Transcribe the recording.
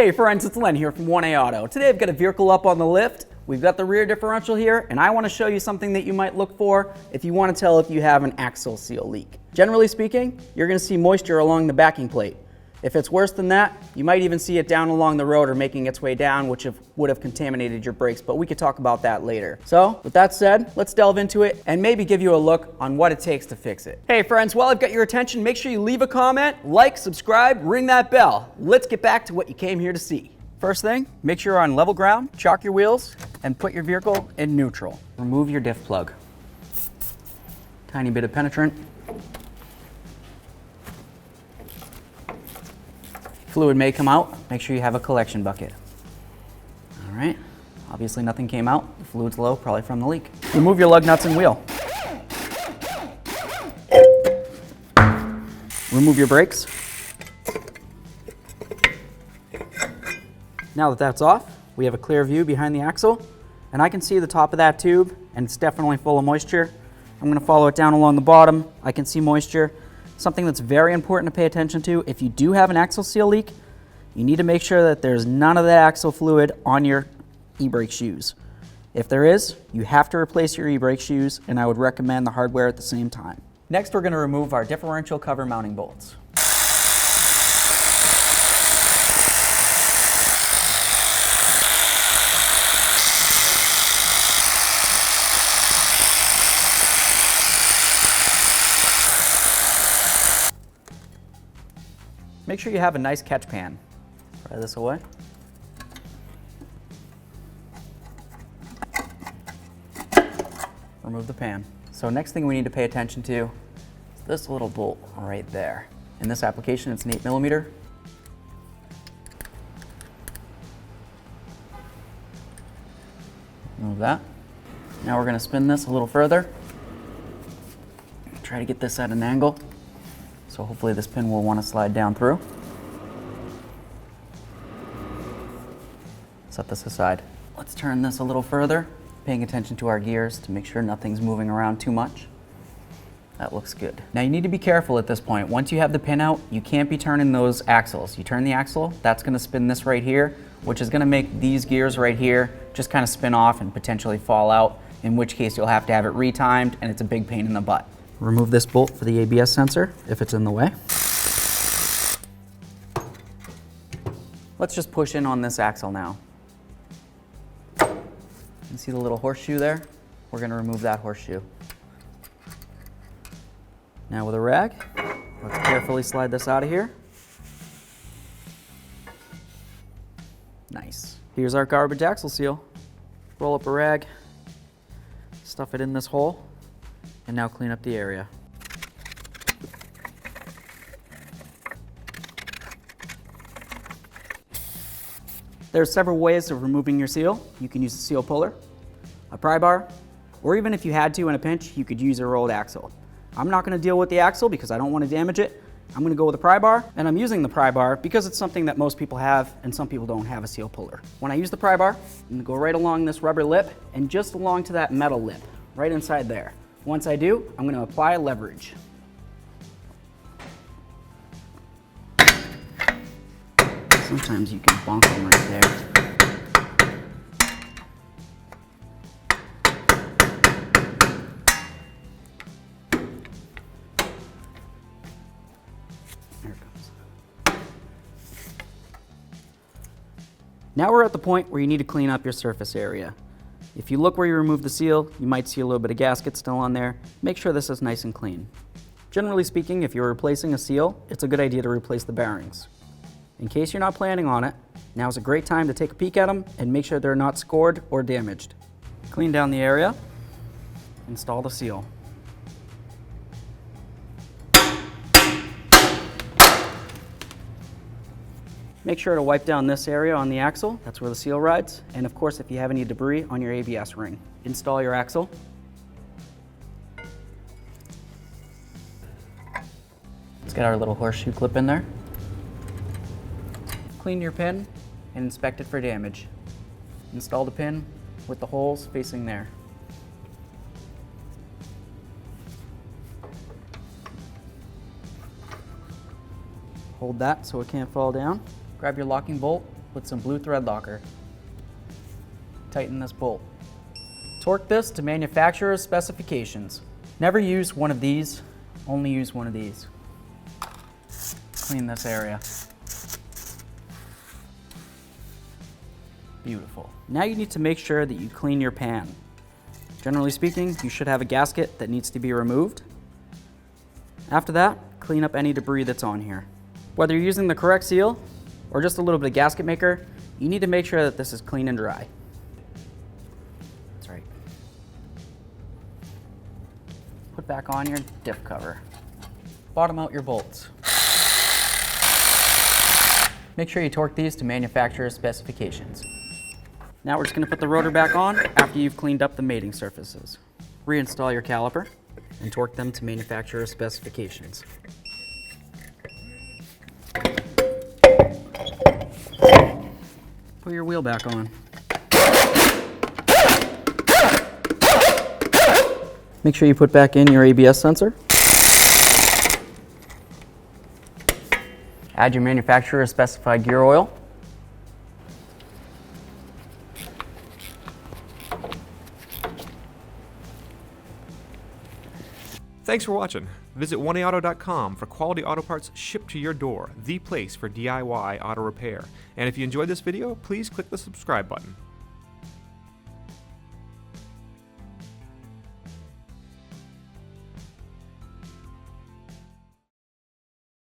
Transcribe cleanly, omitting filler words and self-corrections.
Hey friends, it's Len here from 1A Auto. Today I've got a vehicle up on the lift. We've got the rear differential here, and I want to show you something that you might look for if you want to tell if you have an axle seal leak. Generally speaking, you're going to see moisture along the backing plate. If it's worse than that, you might even see it down along the road or making its way down, which would have contaminated your brakes, but we could talk about that later. So, with that said, let's delve into it and maybe give you a look on what it takes to fix it. Hey friends, while I've got your attention, make sure you leave a comment, like, subscribe, ring that bell. Let's get back to what you came here to see. First thing, make sure you're on level ground, chalk your wheels, and put your vehicle in neutral. Remove your diff plug. Tiny bit of penetrant. Fluid may come out. Make sure you have a collection bucket. All right, obviously nothing came out. The fluid's low, probably from the leak. Remove your lug nuts and wheel. Remove your brakes. Now that that's off, we have a clear view behind the axle, and I can see the top of that tube, and it's definitely full of moisture. I'm gonna follow it down along the bottom. I can see moisture. Something that's very important to pay attention to, if you do have an axle seal leak, you need to make sure that there's none of that axle fluid on your e-brake shoes. If there is, you have to replace your e-brake shoes, and I would recommend the hardware at the same time. Next, we're gonna remove our differential cover mounting bolts. Make sure you have a nice catch pan. Pry this away. Remove the pan. So next thing we need to pay attention to is this little bolt right there. In this application, it's an 8mm. Remove that. Now we're going to spin this a little further. Try to get this at an angle. So hopefully this pin will want to slide down through. Set this aside. Let's turn this a little further, paying attention to our gears to make sure nothing's moving around too much. That looks good. Now you need to be careful at this point. Once you have the pin out, you can't be turning those axles. You turn the axle, that's going to spin this right here, which is going to make these gears right here just kind of spin off and potentially fall out, in which case you'll have to have it retimed, and it's a big pain in the butt. Remove this bolt for the ABS sensor if it's in the way. Let's just push in on this axle now. You see the little horseshoe there? We're going to remove that horseshoe. Now with a rag, let's carefully slide this out of here. Nice. Here's our garbage axle seal. Roll up a rag, stuff it in this hole, and now clean up the area. There are several ways of removing your seal. You can use a seal puller, a pry bar, or even if you had to in a pinch, you could use a rolled axle. I'm not going to deal with the axle because I don't want to damage it. I'm going to go with a pry bar, and I'm using the pry bar because it's something that most people have and some people don't have a seal puller. When I use the pry bar, I'm going to go right along this rubber lip and just along to that metal lip, right inside there. Once I do, I'm going to apply leverage. Sometimes you can bonk them right there. There it goes. Now we're at the point where you need to clean up your surface area. If you look where you removed the seal, you might see a little bit of gasket still on there. Make sure this is nice and clean. Generally speaking, if you're replacing a seal, it's a good idea to replace the bearings. In case you're not planning on it, now's a great time to take a peek at them and make sure they're not scored or damaged. Clean down the area, install the seal. Make sure to wipe down this area on the axle, that's where the seal rides, and of course if you have any debris on your ABS ring. Install your axle. Let's get our little horseshoe clip in there. Clean your pin and inspect it for damage. Install the pin with the holes facing there. Hold that so it can't fall down. Grab your locking bolt with some blue thread locker. Tighten this bolt. Torque this to manufacturer's specifications. Never use one of these, only use one of these. Clean this area. Beautiful. Now you need to make sure that you clean your pan. Generally speaking, you should have a gasket that needs to be removed. After that, clean up any debris that's on here. Whether you're using the correct seal or just a little bit of gasket maker, you need to make sure that this is clean and dry. That's right. Put back on your diff cover. Bottom out your bolts. Make sure you torque these to manufacturer's specifications. Now we're just going to put the rotor back on after you've cleaned up the mating surfaces. Reinstall your caliper and torque them to manufacturer's specifications. Put your wheel back on. Make sure you put back in your ABS sensor. Add your manufacturer's specified gear oil. Thanks for watching. Visit 1AAuto.com for quality auto parts shipped to your door, the place for DIY auto repair. And if you enjoyed this video, please click the subscribe button.